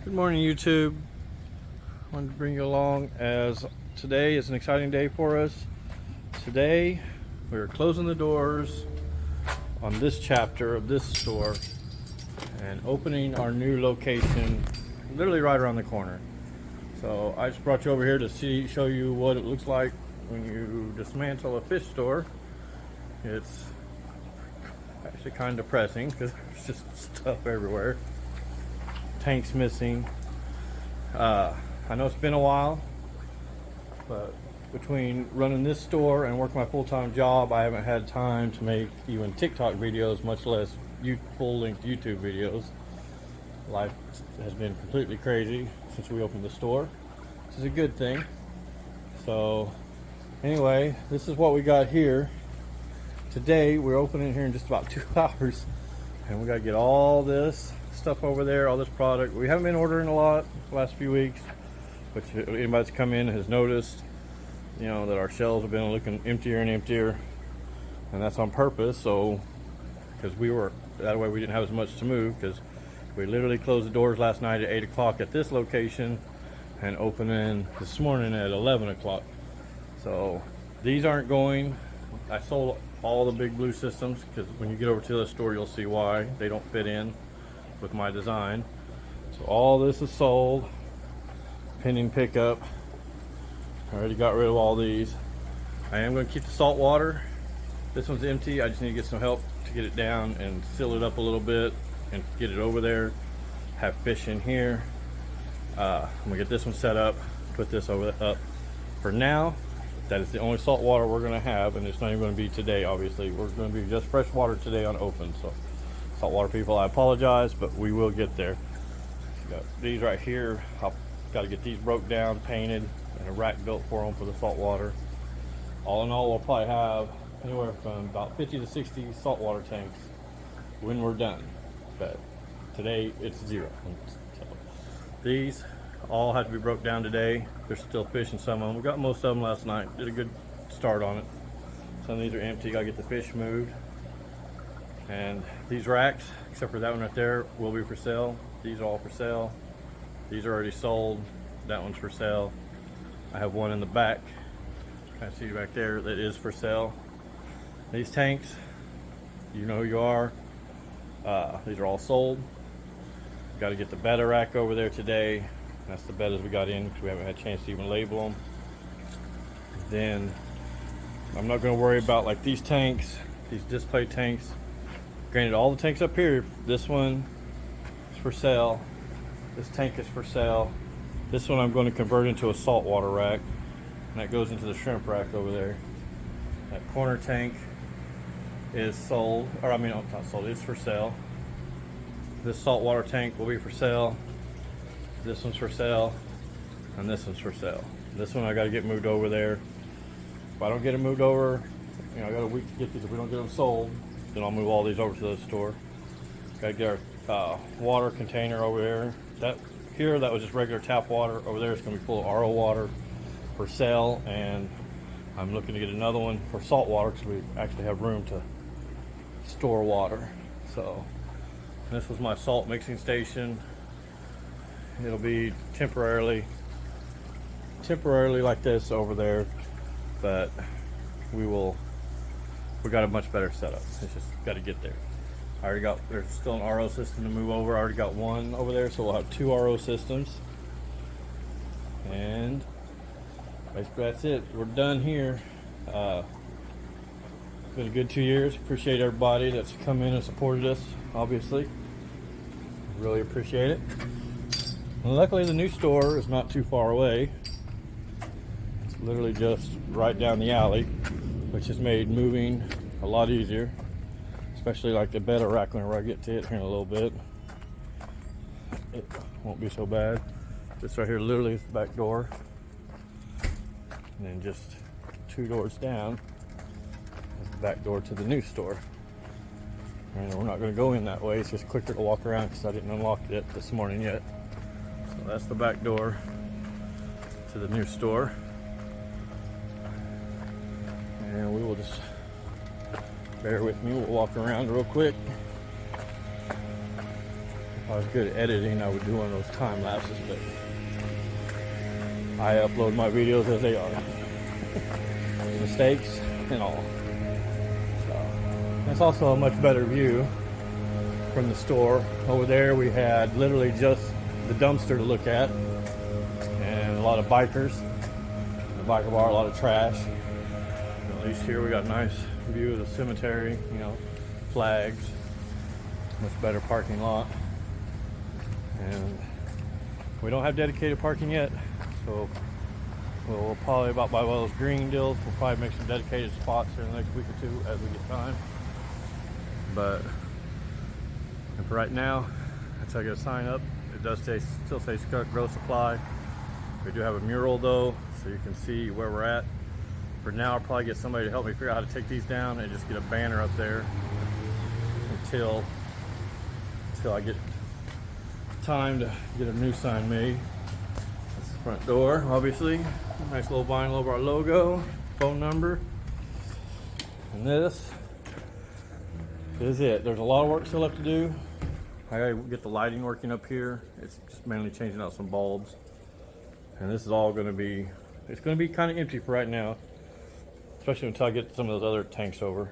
Good morning, YouTube. I wanted to bring you along as today is an exciting day for us. Today we're closing the doors on this chapter of this store and opening our new location literally right around the corner. So I just brought you over here to show you what it looks like when you dismantle a fish store. It's actually kind of depressing because there's just stuff everywhere. Tanks missing. I know it's been a while, but between running this store and working my full-time job, I haven't had time to make even TikTok videos, much less full-length YouTube videos. Life has been completely crazy since we opened the store. This is a good thing. So anyway, this is what we got here. Today we're opening here in just about 2 hours, and we got to get all this stuff over there, all this product. We haven't been ordering a lot the last few weeks, but anybody that's come in has noticed, you know, that our shelves have been looking emptier and emptier, and that's on purpose. So because that way we didn't have as much to move, because we literally closed the doors last night at 8 o'clock at this location and opening this morning at 11 o'clock. So these aren't going. I sold all the big blue systems because when you get over to the store you'll see why they don't fit in with my design. So all this is sold, pending pickup. I already got rid of all these. I am going to keep the salt water. This one's empty. I just need to get some help to get it down and seal it up a little bit and get it over there. Have fish in here. I'm gonna get this one set up, put this up. For now, that is the only salt water we're gonna have, and it's not even gonna be today. Obviously, we're gonna be just fresh water today on open. So saltwater people, I apologize, but we will get there. Got these right here. I've got to get these broke down, painted, and a rack built for them for the salt water. All in all, we'll probably have anywhere from about 50 to 60 saltwater tanks when we're done. But today it's 0. So these all had to be broke down today. There's still fish in some of them. We got most of them last night. Did a good start on it. Some of these are empty. Got to get the fish moved. And these racks, except for that one right there, will be for sale. These are all for sale. These are already sold. That one's for sale. I have one in the back, kind of see back there, that is for sale. These tanks, you know who you are. These are all sold. Got to get the betta rack over there today. That's the bettas we got in because we haven't had a chance to even label them. Then I'm not going to worry about like these tanks, these display tanks. Granted, all the tanks up here, this one is for sale. This tank is for sale. This one I'm going to convert into a saltwater rack, and that goes into the shrimp rack over there. That corner tank is sold, or I mean, no, it's not sold, it's for sale. This saltwater tank will be for sale. This one's for sale, and this one's for sale. This one I got to get moved over there. If I don't get it moved over, you know, I got a week to get these. If we don't get them sold, then I'll move all these over to the store. Got to get our water container over there. That was just regular tap water. Over there it's going to be full of RO water for sale, and I'm looking to get another one for salt water because we actually have room to store water. So this was my salt mixing station. It'll be temporarily like this over there, but we got a much better setup. It's just got to get there. There's still an RO system to move over. I already got one over there, so we'll have 2 RO systems. And basically that's it. We're done here. It's been a good 2 years. Appreciate everybody that's come in and supported us, obviously. Really appreciate it. And luckily the new store is not too far away. It's literally just right down the alley, which has made moving a lot easier. Especially like the betta rack whenever I get to it here in a little bit. It won't be so bad. This right here literally is the back door. And then just 2 doors down is the back door to the new store. And we're not going to go in that way. It's just quicker to walk around because I didn't unlock it this morning yet. So that's the back door to the new store. And we will just bear with me, we'll walk around real quick. If I was good at editing, I would do one of those time lapses, but I upload my videos as they are. Mistakes and all. So, it's also a much better view from the store. Over there we had literally just the dumpster to look at and a lot of bikers, the biker bar, a lot of trash. At least here we got a nice view of the cemetery, you know, flags, much better parking lot. And we don't have dedicated parking yet, so we'll probably about buy one of those green deals. We'll probably make some dedicated spots here in the next week or two as we get time. But and for right now, until I get a sign up, it does still say Skunk Grow Supply. We do have a mural though, so you can see where we're at. For now, I'll probably get somebody to help me figure out how to take these down and just get a banner up there until I get time to get a new sign made. That's the front door, obviously. Nice little vinyl over our logo, phone number. And this is it. There's a lot of work still left to do. I gotta get the lighting working up here. It's just mainly changing out some bulbs. And this is all gonna be, it's gonna be kind of empty for right now, especially until I get some of those other tanks over.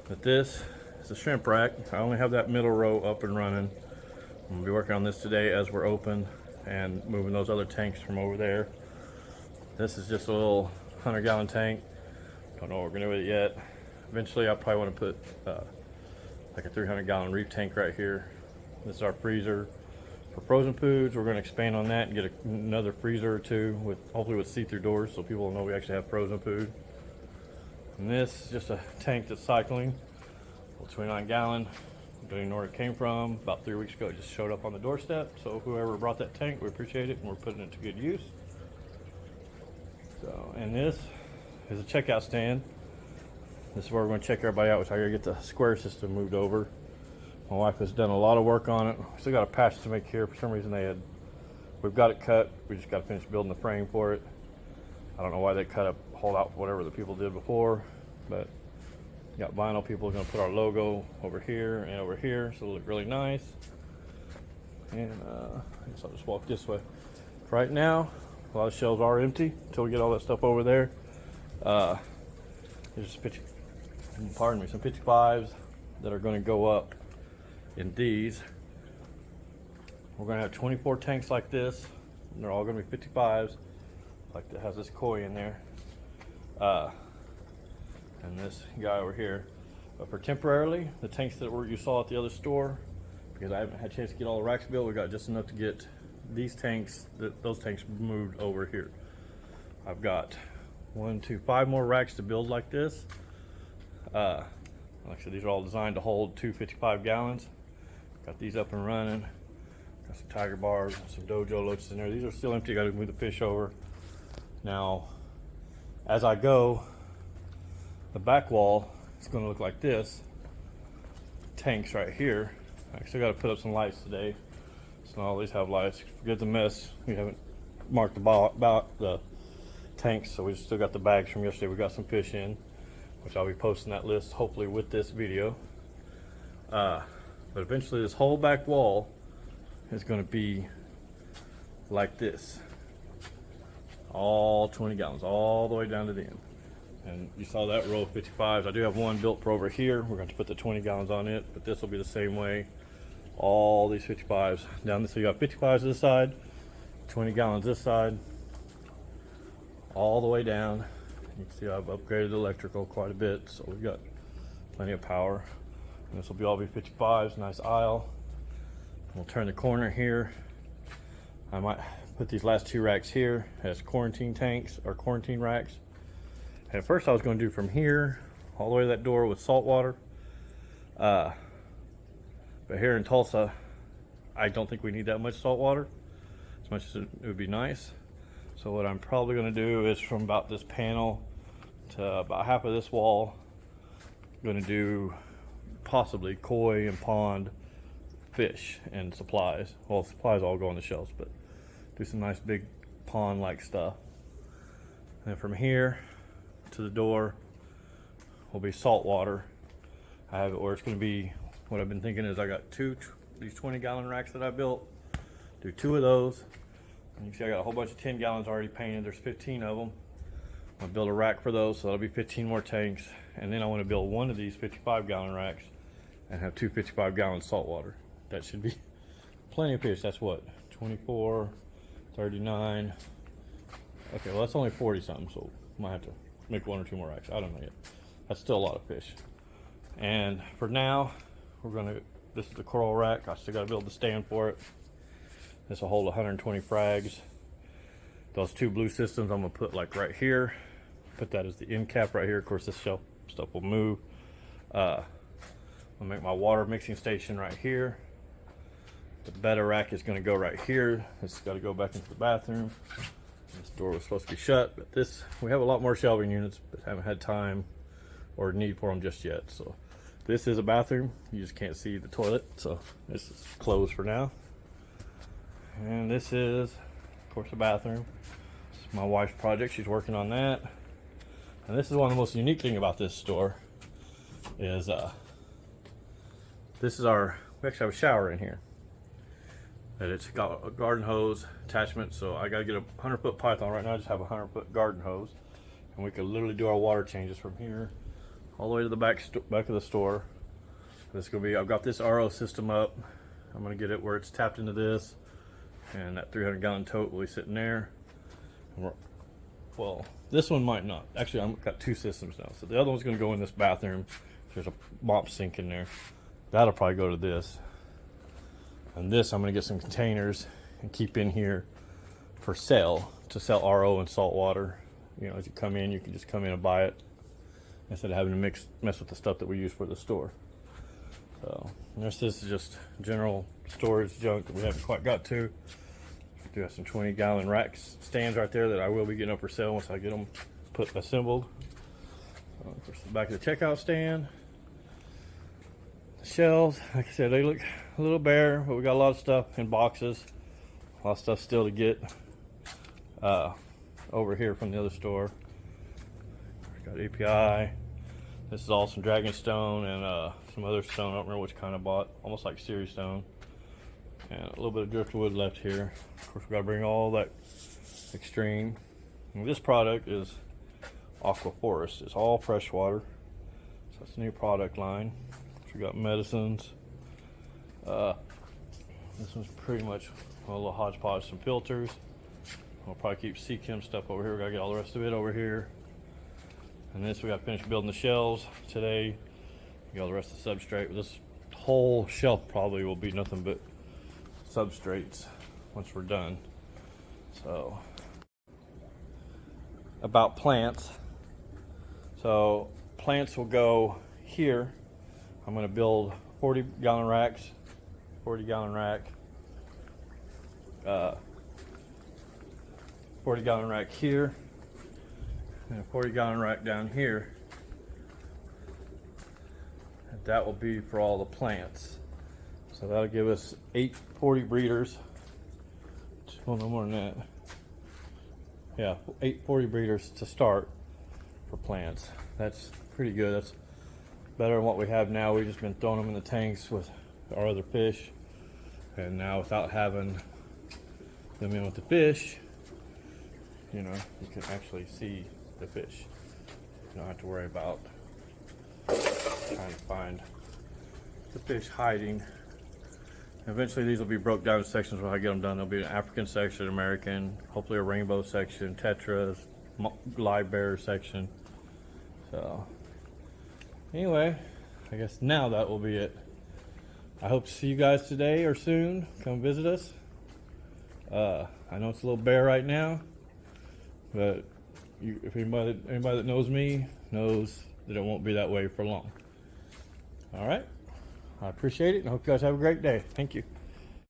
But this is a shrimp rack. I only have that middle row up and running. I'm gonna be working on this today as we're open and moving those other tanks from over there. This is just a little 100-gallon tank. Don't know what we're gonna do with it yet. Eventually I probably want to put like a 300-gallon reef tank right here. This is our freezer for frozen foods. We're going to expand on that and get another freezer or two, with hopefully with see-through doors, so people will know we actually have frozen food. And this is just a tank that's cycling, 29-gallon. Don't even know where it came from. About 3 weeks ago, it just showed up on the doorstep. So whoever brought that tank, we appreciate it, and we're putting it to good use. So, and this is a checkout stand. This is where we're going to check everybody out, which I gotta get the square system moved over. My wife has done a lot of work on it. We still got a patch to make here. For some reason we've got it cut. We just got to finish building the frame for it. I don't know why they cut up, hold out whatever the people did before, but got vinyl. People are going to put our logo over here and over here, so it'll look really nice. And I guess I'll just walk this way. For right now, a lot of shelves are empty until we get all that stuff over there. There's some 55s that are going to go up in these. We're going to have 24 tanks like this, and they're all going to be 55s, like that has this koi in there, and this guy over here. But for temporarily, the tanks that you saw at the other store, because I haven't had a chance to get all the racks built, we got just enough to get these tanks, those tanks moved over here. I've got 5 more racks to build like this. Like I said, these are all designed to hold 255 gallons. Got these up and running. Got some tiger bars, some dojo loaches in there. These are still empty. Got to move the fish over. Now, as I go, the back wall is going to look like this. Tanks right here. I still got to put up some lights today. So all these have lights. Forget the mess. We haven't marked the tanks, so we still got the bags from yesterday. We got some fish in, which I'll be posting that list hopefully with this video. But eventually this whole back wall is going to be like this, all 20 gallons all the way down to the end. And you saw that row of 55s. I do have one built for over here. We're going to put the 20 gallons on it, but this will be the same way. All these 55s down this. So you got 55s this side, 20 gallons this side, all the way down. You can see I've upgraded the electrical quite a bit, so we've got plenty of power. And this will all be 55s, nice aisle. We'll turn the corner here. I might put these last 2 racks here as quarantine tanks or quarantine racks. And at first I was going to do from here all the way to that door with salt water. But here in Tulsa, I don't think we need that much salt water, as much as it would be nice. So what I'm probably going to do is from about this panel to about half of this wall, I'm going to do possibly koi and pond fish and supplies. Well, supplies all go on the shelves, but do some nice big pond-like stuff. And then from here to the door will be salt water. I have it where it's going to be, what I've been thinking is I got these 20-gallon racks that I built. Do 2 of those. And you see I got a whole bunch of 10 gallons already painted. There's 15 of them. I'm gonna build a rack for those, so that'll be 15 more tanks. And then I want to build one of these 55-gallon racks and have 2 55-gallon saltwater. That should be plenty of fish. That's what, 24, 39. Okay, well that's only 40 something, so I might have to make 1 or 2 more racks. I don't know yet. That's still a lot of fish. And for now, this is the coral rack. I still gotta build the stand for it. This will hold 120 frags. Those 2 blue systems I'm gonna put like right here. Put that as the end cap right here. Of course, this shelf stuff will move. I'll make my water mixing station right here. The betta rack is gonna go right here. It's gotta go back into the bathroom. This door was supposed to be shut, but we have a lot more shelving units, but haven't had time or need for them just yet. So this is a bathroom. You just can't see the toilet, so this is closed for now. And this is, of course, a bathroom. It's my wife's project. She's working on that. And this is one of the most unique thing about this store is we actually have a shower in here. And it's got a garden hose attachment, so I gotta get a 100-foot python. Right now I just have a 100-foot garden hose, and we can literally do our water changes from here all the way to the back of the store. This is gonna be, I've got this RO system up. I'm gonna get it where it's tapped into this, and that 300-gallon tote will be sitting there. Well, this one might not. Actually, I've got 2 systems now. So the other one's gonna go in this bathroom. There's a mop sink in there. That'll probably go to this. And this, I'm gonna get some containers and keep in here for sale, to sell RO and salt water. You know, as you come in, you can just come in and buy it instead of having to mess with the stuff that we use for the store. So this is just general storage junk that we haven't quite got to. We do have some 20-gallon racks stands right there that I will be getting up for sale once I get them assembled. Of course, the back of the checkout stand. The shelves, like I said, they look a little bare, but we got a lot of stuff in boxes. A lot of stuff still to get over here from the other store. Got API. This is all some dragon stone and some other stone. I don't remember which kind I bought. Almost like Series stone. And a little bit of driftwood left here. Of course, we got to bring all that extreme. And this product is Aqua Forest. It's all fresh water. So it's a new product line. So we got medicines. This one's pretty much a little hodgepodge, some filters. I'll probably keep Seachem stuff over here. We gotta get all the rest of it over here. And this, we got to finish building the shelves today. We got all the rest of the substrate. This whole shelf probably will be nothing but substrates once we're done. So, about plants. So, plants will go here. I'm going to build 40-gallon racks, 40-gallon rack, 40-gallon rack here, and a 40-gallon rack down here. And that will be for all the plants. So that'll give us 8 40 breeders. Well, no more than that. Yeah, 8 40 breeders to start for plants. That's pretty good. That's better than what we have now. We've just been throwing them in the tanks with our other fish. And now without having them in with the fish, you know, you can actually see the fish. You don't have to worry about trying to find the fish hiding. Eventually these will be broke down in sections when I get them done. There'll be an African section, American, hopefully a rainbow section, tetras, live bear section. So anyway, I guess now that will be it. I hope to see you guys today or soon. Come visit us. I know it's a little bare right now, but if anybody that knows me knows that it won't be that way for long. All right. I appreciate it, and I hope you guys have a great day. Thank you.